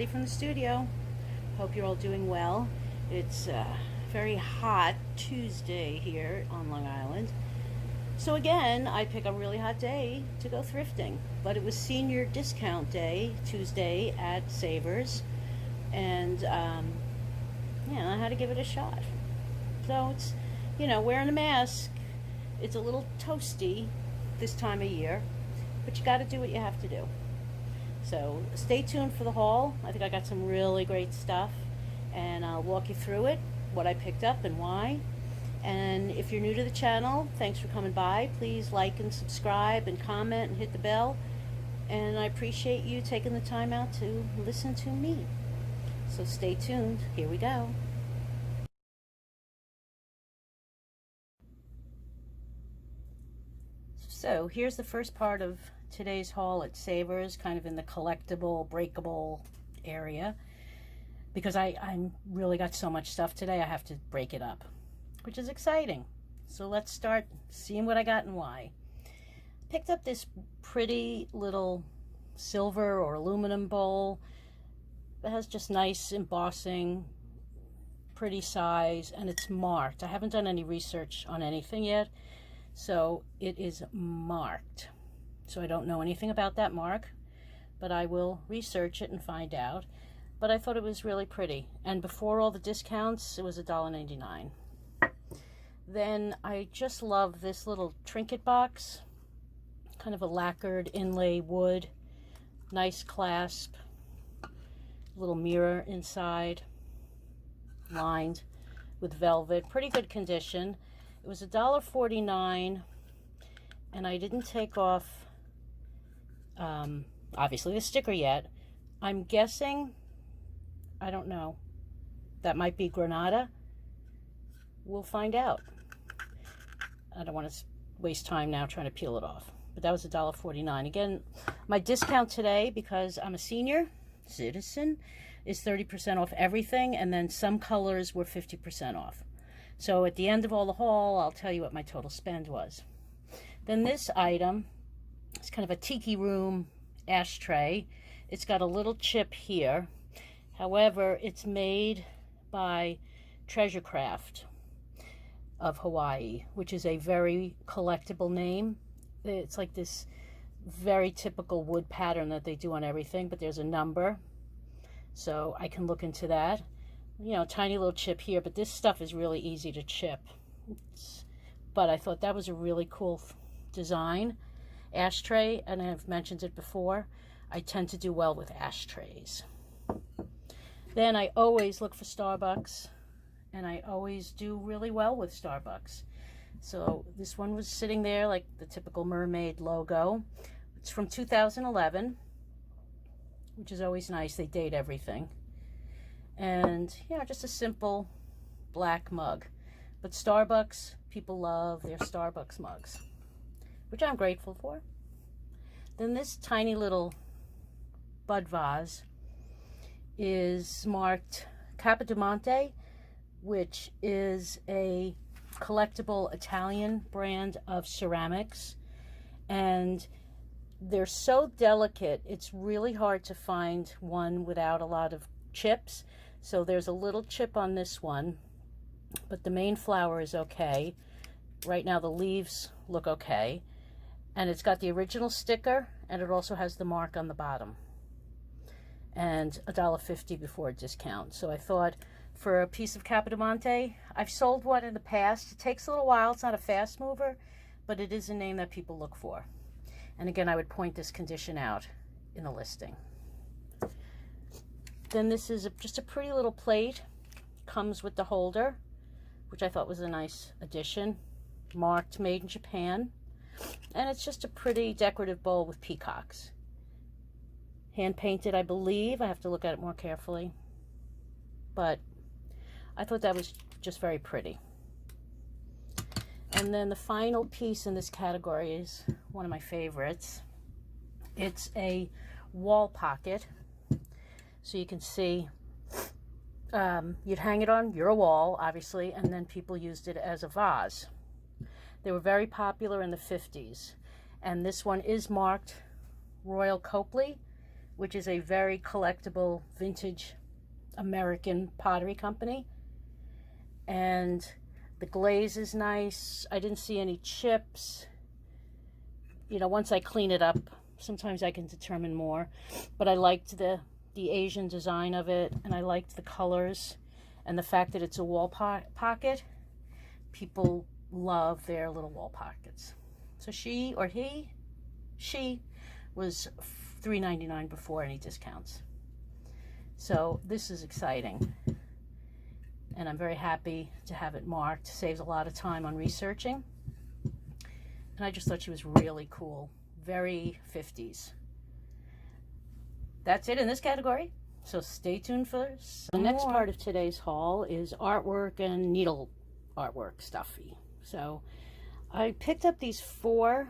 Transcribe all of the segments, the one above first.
Patty from the studio. Hope you're all doing well. It's a very hot Tuesday here on Long Island. So again, I pick a really hot day to go thrifting. But it was senior discount day, Tuesday at SAVERS. And I had to give it a shot. So it's, wearing a mask, it's a little toasty this time of year. But you got to do what you have to do. So stay tuned for the haul. I think I got some really great stuff, and I'll walk you through it, what I picked up and why. And if you're new to the channel, thanks for coming by. Please like and subscribe and comment and hit the bell. And I appreciate you taking the time out to listen to me. So stay tuned. Here we go. So here's the first part of today's haul at SAVERS, kind of in the collectible, breakable area, because I really got so much stuff today, I have to break it up, which is exciting. So let's start seeing what I got and why. Picked up this pretty little silver or aluminum bowl. It has just nice embossing, pretty size, and it's marked. I haven't done any research on anything yet, so it is marked. So I don't know anything about that mark, but I will research it and find out. But I thought it was really pretty. And before all the discounts, it was $1.99. Then I just love this little Trinket Box. Kind of a lacquered inlay wood. Nice clasp. Little mirror inside. Lined with velvet. Pretty good condition. It was $1.49. And I didn't take off obviously the sticker yet. I'm guessing, I don't know, that might be Granada. We'll find out. I don't want to waste time now trying to peel it off, but that was $1.49. Again, my discount today, because I'm a senior citizen, is 30% off everything, and then some colors were 50% off. So at the end of all the haul, I'll tell you what my total spend was. Then this item, it's kind of a tiki room ashtray. It's got a little chip here. However, it's made by Treasure Craft of Hawaii, which is a very collectible name. It's like this very typical wood pattern that they do on everything, but there's a number. So I can look into that. Tiny little chip here, but this stuff is really easy to chip. But I thought that was a really cool design. Ashtray, and I've mentioned it before, I tend to do well with ashtrays. Then I always look for Starbucks, and I always do really well with Starbucks. So this one was sitting there like the typical mermaid logo. It's from 2011, which is always nice. They date everything. And just a simple black mug. But Starbucks, people love their Starbucks mugs, which I'm grateful for. Then this tiny little bud vase is marked Capodimonte, which is a collectible Italian brand of ceramics. And they're so delicate, it's really hard to find one without a lot of chips. So there's a little chip on this one, but the main flower is okay. Right now the leaves look okay. And it's got the original sticker, and it also has the mark on the bottom. And $1.50 before discount. So I thought, for a piece of Capodimonte, I've sold one in the past. It takes a little while. It's not a fast mover, but it is a name that people look for. And again, I would point this condition out in the listing. Then this is just a pretty little plate. Comes with the holder, which I thought was a nice addition. Marked Made in Japan. And it's just a pretty decorative bowl with peacocks. Hand painted, I believe. I have to look at it more carefully. But I thought that was just very pretty. And then the final piece in this category is one of my favorites. It's a wall pocket. So you can see, you'd hang it on your wall, obviously, and then people used it as a vase. They were very popular in the 50s. And this one is marked Royal Copley, which is a very collectible vintage American pottery company. And the glaze is nice. I didn't see any chips. You know, once I clean it up, sometimes I can determine more. But I liked the Asian design of it, and I liked the colors and the fact that it's a wall pocket. People love their little wall pockets. So she was $3.99 before any discounts. So this is exciting, and I'm very happy to have it marked. Saves a lot of time on researching. And I just thought she was really cool. Very 50s. That's it in this category. So stay tuned for the next part of today's haul is artwork and needle artwork stuffy. So I picked up these 4,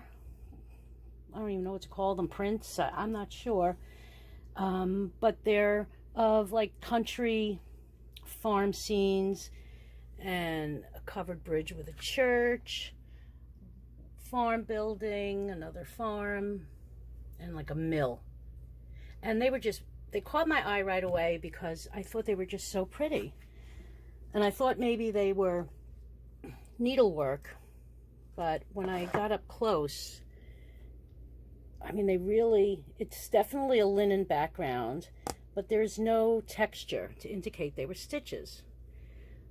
I don't even know what to call them, prints. I'm not sure. But they're of like country farm scenes and a covered bridge with a church, farm building, another farm, and like a mill. And they caught my eye right away because I thought they were just so pretty. And I thought maybe they were needlework, but when I got up close, I mean, it's definitely a linen background, but there's no texture to indicate they were stitches.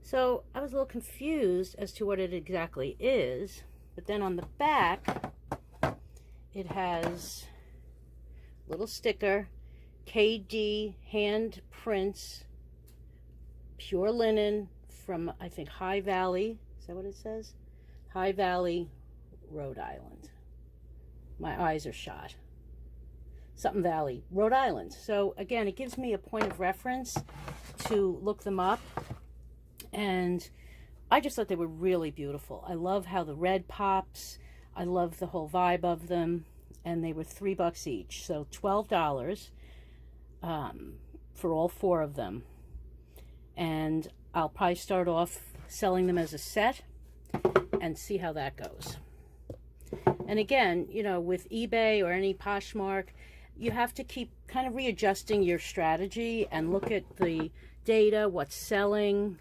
So I was a little confused as to what it exactly is. But then on the back, it has a little sticker, KD hand prints, pure linen from, I think, High Valley. Is that what it says? High Valley, Rhode Island. My eyes are shot. Something Valley, Rhode Island. So again, it gives me a point of reference to look them up. And I just thought they were really beautiful. I love how the red pops. I love the whole vibe of them. And they were $3 each. So $12 for all 4 of them. And I'll probably start off selling them as a set and see how that goes. And again, you know, with eBay or any Poshmark, you have to keep kind of readjusting your strategy and look at the data, what's selling,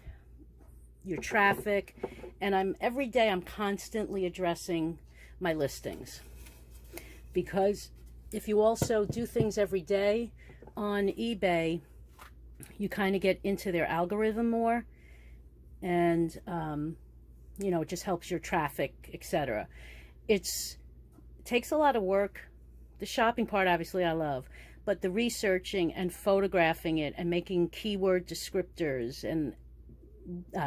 your traffic. And every day I'm constantly addressing my listings. Because if you also do things every day on eBay, you kind of get into their algorithm more. And, you know, it just helps your traffic, etc. It takes a lot of work. The shopping part, obviously, I love. But the researching and photographing it and making keyword descriptors and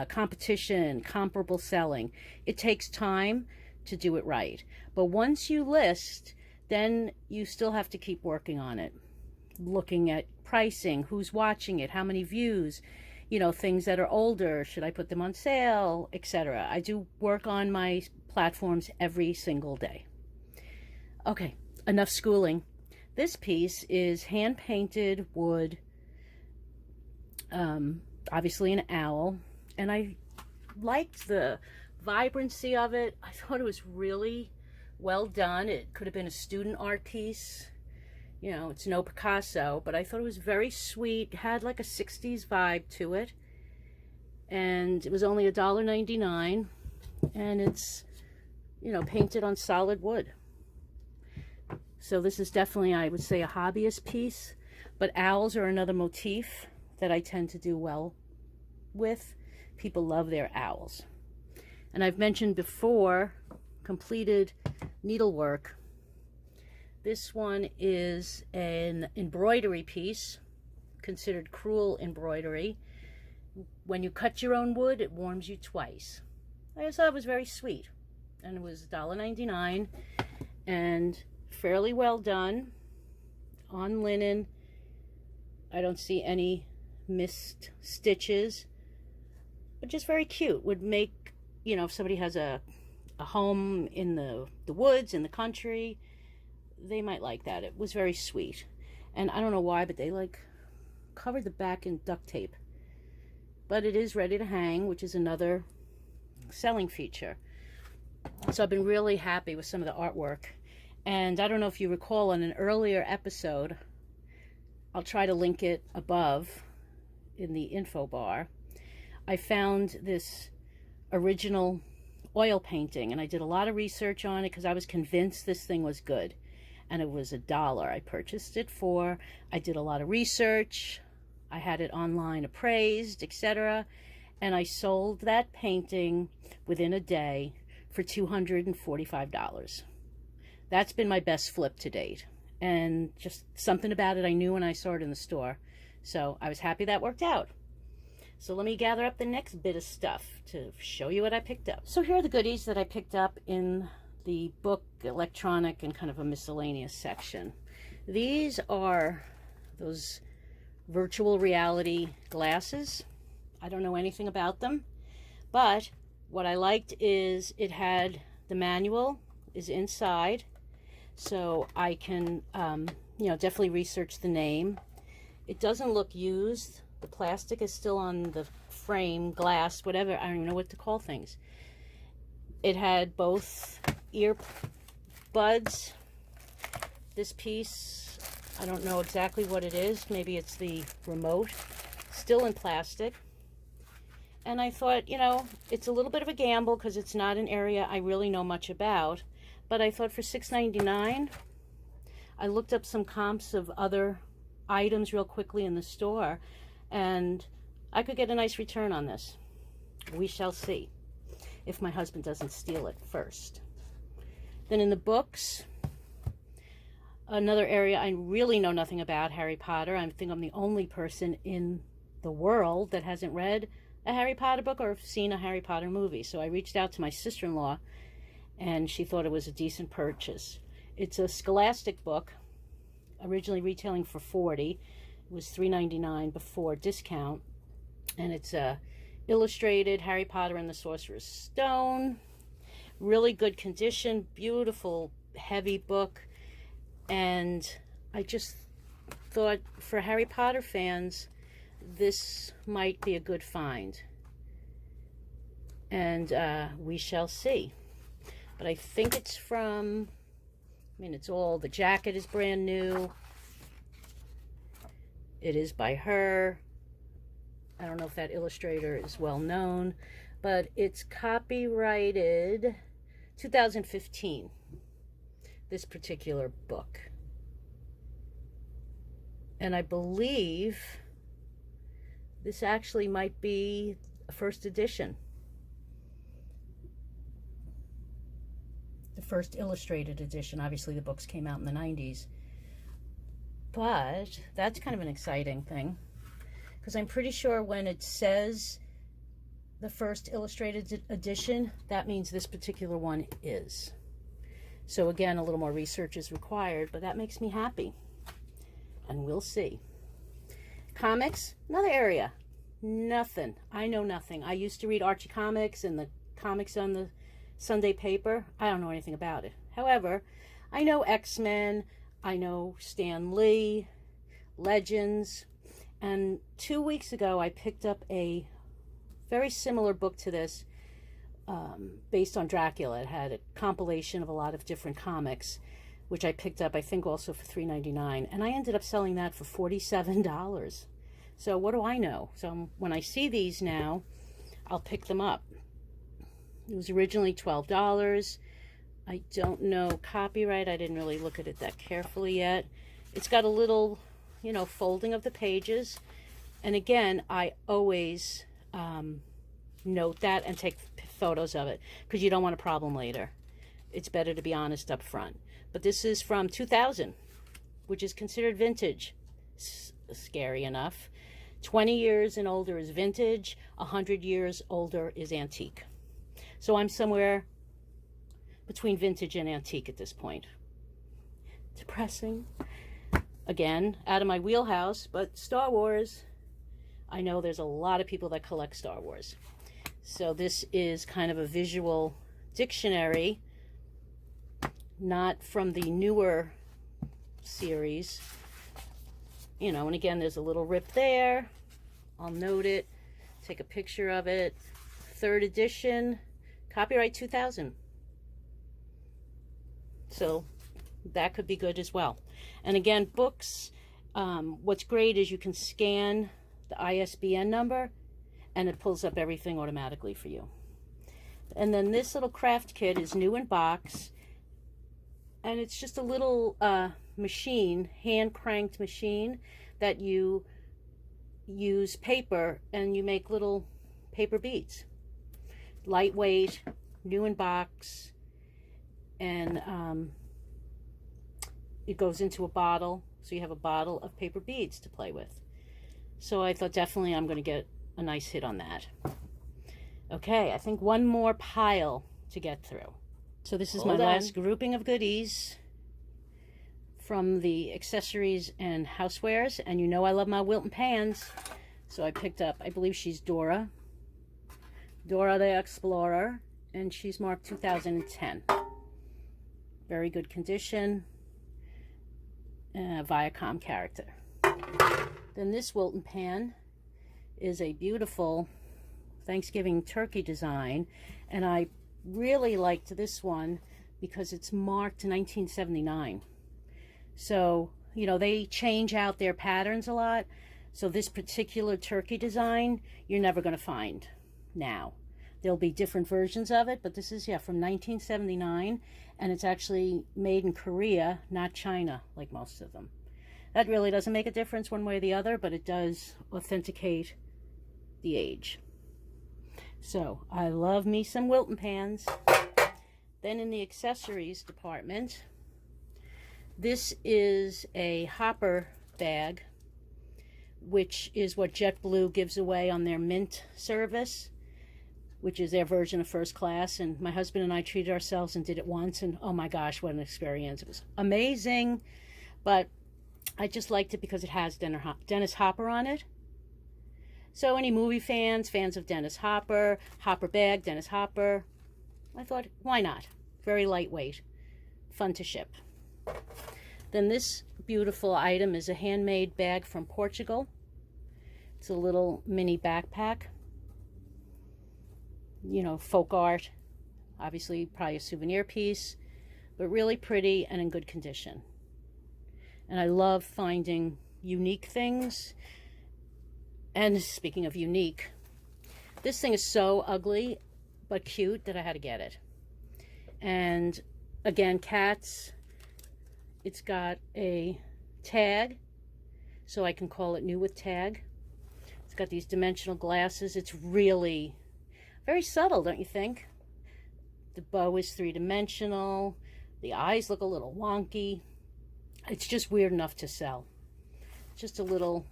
competition, comparable selling, it takes time to do it right. But once you list, then you still have to keep working on it. Looking at pricing, who's watching it, how many views, you know, things that are older, should I put them on sale, etc. I do work on my platforms every single day. Okay, enough schooling. This piece is hand-painted wood, obviously an owl, and I liked the vibrancy of it. I thought it was really well done. It could have been a student art piece. You know, it's no Picasso, but I thought it was very sweet. It had like a 60s vibe to it. And it was only $1.99. And it's, you know, painted on solid wood. So this is definitely, I would say, a hobbyist piece. But owls are another motif that I tend to do well with. People love their owls. And I've mentioned before, completed needlework. This one is an embroidery piece, considered crewel embroidery. When you cut your own wood, it warms you twice. I just thought it was very sweet. And it was $1.99 and fairly well done on linen. I don't see any missed stitches, but just very cute. Would make, you know, if somebody has a home in the woods, in the country, they might like that. It was very sweet. And I don't know why, but they like covered the back in duct tape. But it is ready to hang, which is another selling feature. So I've been really happy with some of the artwork. And I don't know if you recall on an earlier episode, I'll try to link it above in the info bar. I found this original oil painting, and I did a lot of research on it because I was convinced this thing was good, and it was $1 I purchased it for. I did a lot of research, I had it online appraised, etc., and I sold that painting within a day for $245. That's been my best flip to date, and just something about it I knew when I saw it in the store, so I was happy that worked out. So let me gather up the next bit of stuff to show you what I picked up. So here are the goodies that I picked up in the book, electronic, and kind of a miscellaneous section. These are those virtual reality glasses. I don't know anything about them, but what I liked is it had the manual is inside, so I can definitely research the name. It doesn't look used. The plastic is still on the frame, glass, whatever. I don't even know what to call things. It had both earbuds. This piece, I don't know exactly what it is. Maybe it's the remote. Still in plastic. And I thought, it's a little bit of a gamble because it's not an area I really know much about. But I thought for $6.99, I looked up some comps of other items real quickly in the store, and I could get a nice return on this. We shall see if my husband doesn't steal it first. Then in the books, another area I really know nothing about, Harry Potter. I think I'm the only person in the world that hasn't read a Harry Potter book or seen a Harry Potter movie. So I reached out to my sister-in-law, and she thought it was a decent purchase. It's a Scholastic book, originally retailing for $40. It was $3.99 before discount, and it's illustrated Harry Potter and the Sorcerer's Stone. Really good condition, beautiful, heavy book, and I just thought for Harry Potter fans, this might be a good find, and we shall see. But I think it's from, it's all, the jacket is brand new. It is by her. I don't know if that illustrator is well known, but it's copyrighted 2015, this particular book. And I believe this actually might be a first edition. The first illustrated edition. Obviously the books came out in the 90s. But that's kind of an exciting thing, because I'm pretty sure when it says the first illustrated edition, that means this particular one is. So again, a little more research is required, but that makes me happy, and we'll see. Comics, another area. Nothing. I know nothing. I used to read Archie comics and the comics on the Sunday paper. I don't know anything about it. However, I know X-Men, I know Stan Lee, Legends, and 2 weeks ago I picked up a very similar book to this based on Dracula. It had a compilation of a lot of different comics, which I picked up, I think, also for $3.99, and I ended up selling that for $47. So what do I know? So when I see these now, I'll pick them up. It was originally $12. I don't know copyright. I didn't really look at it that carefully yet. It's got a little, folding of the pages. And again, I always note that and take photos of it, because you don't want a problem later. It's better to be honest up front. But this is from 2000, which is considered vintage. Scary enough. 20 years and older is vintage. 100 years older is antique. So I'm somewhere between vintage and antique at this point. Depressing. Again, out of my wheelhouse, but Star Wars. I know there's a lot of people that collect Star Wars. So this is kind of a visual dictionary, not from the newer series. And again, there's a little rip there. I'll note it, take a picture of it. 3rd edition, copyright 2000. So that could be good as well. And again, books, What's great is you can scan the ISBN number and it pulls up everything automatically for you. And then this little craft kit is new in box, and it's just a little machine, hand cranked machine, that you use paper and you make little paper beads. Lightweight, new in box, and it goes into a bottle, so you have a bottle of paper beads to play with. So I thought definitely I'm going to get a nice hit on that. Okay, I think one more pile to get through. So this is my last grouping of goodies from the accessories and housewares. And you know I love my Wilton pans. So I picked up, I believe she's Dora the Explorer, and she's marked 2010. Very good condition. Viacom character. Then this Wilton pan is a beautiful Thanksgiving turkey design, and I really liked this one because it's marked 1979. So, you know, they change out their patterns a lot. So this particular turkey design, you're never going to find now. There'll be different versions of it, but this is, yeah, from 1979, and it's actually made in Korea, not China, like most of them. That really doesn't make a difference one way or the other, but it does authenticate the age. So, I love me some Wilton pans. Then in the accessories department, this is a hopper bag, which is what JetBlue gives away on their Mint service, which is their version of first class. And my husband and I treated ourselves and did it once, and oh my gosh, what an experience. It was amazing, but I just liked it because it has Dennis Hopper on it. So any movie fans of Dennis Hopper, Hopper bag, Dennis Hopper, I thought, why not? Very lightweight, fun to ship. Then this beautiful item is a handmade bag from Portugal. It's a little mini backpack. You know, folk art. Obviously, probably a souvenir piece, but really pretty and in good condition. And I love finding unique things. And speaking of unique, this thing is so ugly but cute that I had to get it. And again, cats. It's got a tag, so I can call it new with tag. It's got these dimensional glasses. It's really very subtle, don't you think? The bow is three-dimensional. The eyes look a little wonky. It's just weird enough to sell. Just a little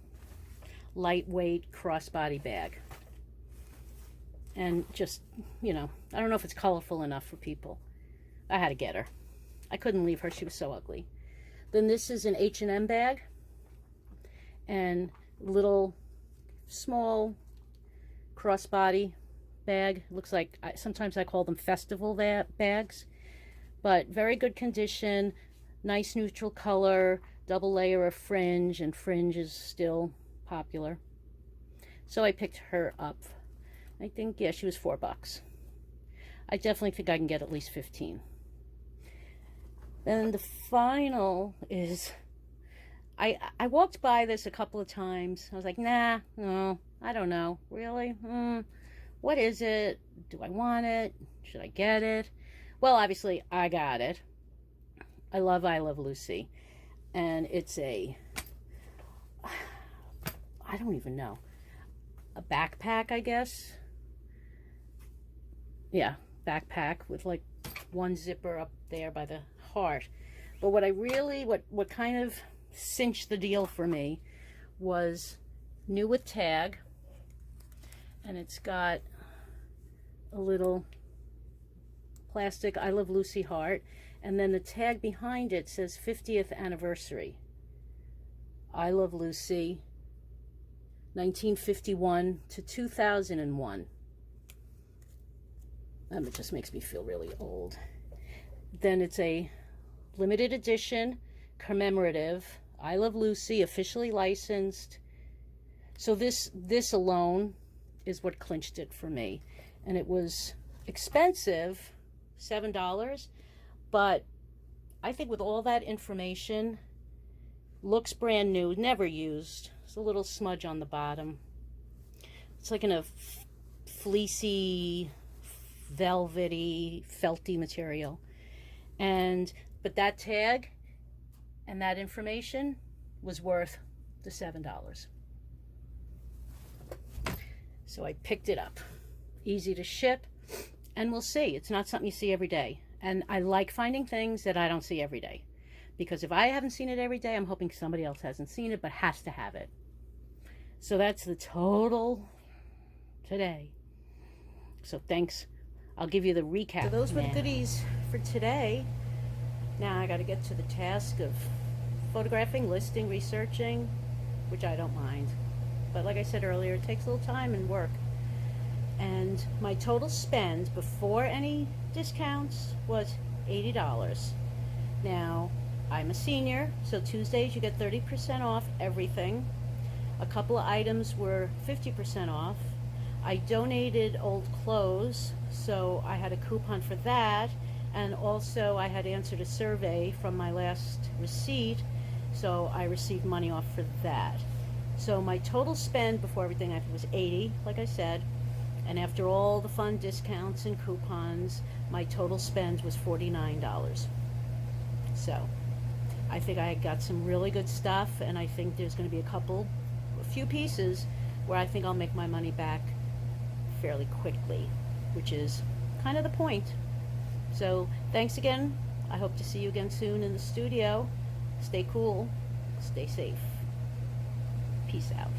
lightweight crossbody bag. And just, you know, I don't know if it's colorful enough for people. I had to get her. I couldn't leave her. She was so ugly. Then this is an H&M bag. And little, small crossbody bag. Looks like, sometimes I call them festival bags. But very good condition. Nice neutral color. Double layer of fringe. And fringe is still popular. So I picked her up. I think, yeah, she was $4. I definitely think I can get at least 15. Then the final is, I walked by this a couple of times. I was like, nah, no, I don't know. Really? What is it? Do I want it? Should I get it? Well, obviously, I got it. I Love Lucy. And it's I don't even know. A backpack, I guess. Yeah, backpack with like one zipper up there by the heart. But what I really, what kind of cinched the deal for me was new with tag. And it's got a little plastic I Love Lucy heart. And then the tag behind it says 50th anniversary. I Love Lucy, 1951 to 2001. It just makes me feel really old. Then it's a limited edition, commemorative, I Love Lucy, officially licensed. So this alone is what clinched it for me. And it was expensive, $7, but I think with all that information, Looks brand new, never used. There's a little smudge on the bottom. It's like in a fleecy, velvety, felty material. But that tag and that information was worth the $7. So I picked it up. Easy to ship, and we'll see. It's not something you see every day. And I like finding things that I don't see every day. Because if I haven't seen it every day, I'm hoping somebody else hasn't seen it but has to have it. So that's the total today. So thanks. I'll give you the recap. So those were the goodies for today. Now I got to get to the task of photographing, listing, researching, which I don't mind. But like I said earlier, it takes a little time and work. And my total spend before any discounts was $80. Now, I'm a senior, so Tuesdays you get 30% off everything. A couple of items were 50% off. I donated old clothes, so I had a coupon for that. And also I had answered a survey from my last receipt, so I received money off for that. So my total spend before everything was $80, like I said. And after all the fun discounts and coupons, my total spend was $49. So I think I got some really good stuff, and I think there's going to be a few pieces where I think I'll make my money back fairly quickly, which is kind of the point. So thanks again. I hope to see you again soon in the studio. Stay cool. Stay safe. Peace out.